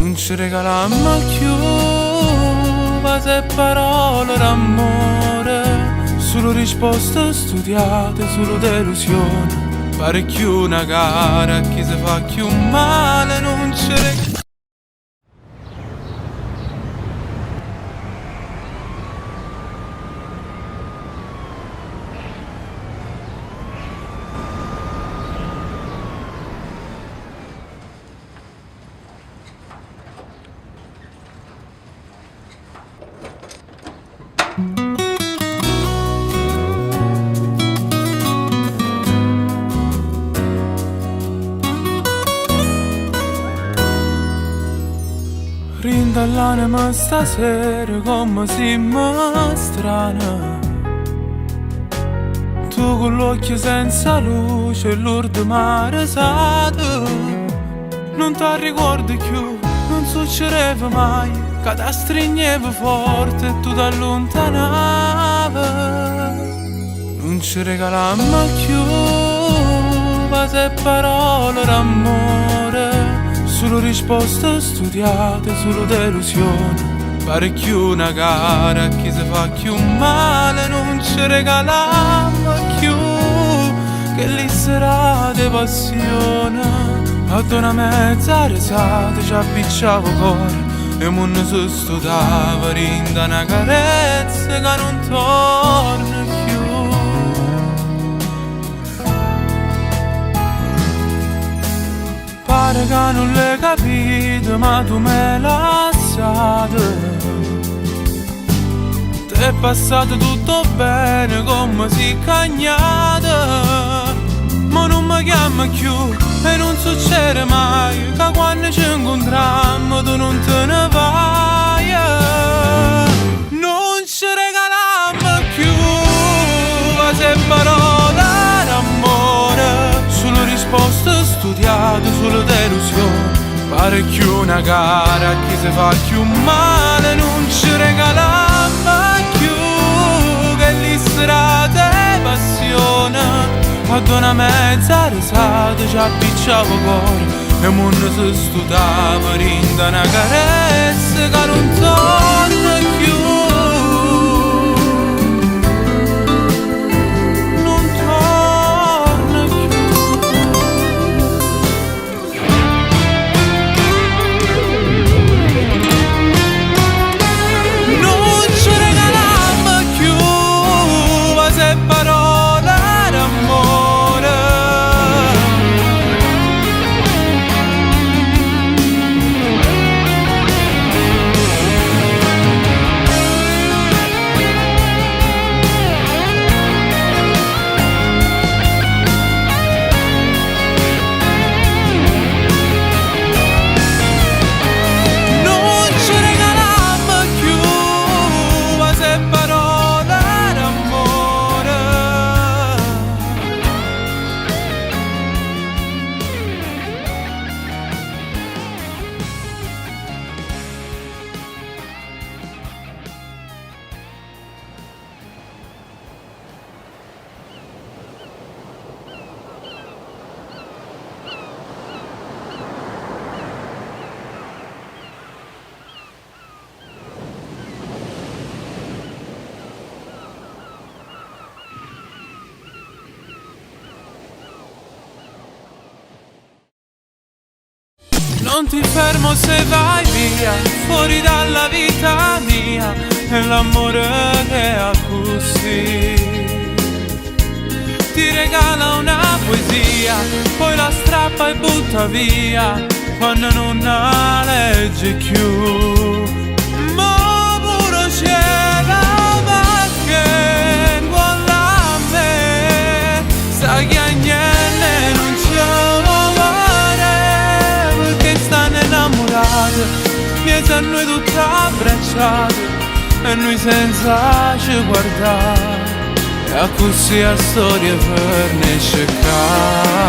Non ci regalammo più base e parole d'amore, solo risposte studiate, solo delusione. Pare più una gara, chi se fa più male non ci regalammo. Rindall'anima stasera come siamo strana. Tu con l'occhio senza luce e l'urdo mare sato. Non ti ricordi più, non succedeva mai, che ti stringevo forte e tu ti allontanavi. Non ci regalammo più base e parole d'amore, solo risposte studiate, solo delusione. Pare più una gara, chi se fa più male non ci regalammo più, che lì sarà di passione. Ad una mezza risata ci appicciavo cuore e mon si studava rinda una carezza che non torna più. Pare che non l'hai capito, ma tu me l'hai lasciato. T'è passato tutto bene come si cagnata, ma non mi chiama più e non succede mai che quando ci incontrammo tu non te ne vai. Non ci regalammo più se parole d'amore, solo risposte studiate, solo delusione. Pare più una gara, chi se fa più male non ci regalammo più, che lì sarà di passione. Ad una mezza risata ci appicciavo cuore e mon si studava rinda una carezza che non torna più. Non ti fermo se vai via, fuori dalla vita mia, è l'amore che accusi. Ti regala una poesia, poi la strappa e butta via, quando non la leggi più. Ma puro cielo, perché guarda a me, sai che agnelle non c'è. Miezi a noi tutte abbracciate e noi senza ci guardare, e a così a storia per ne cercare.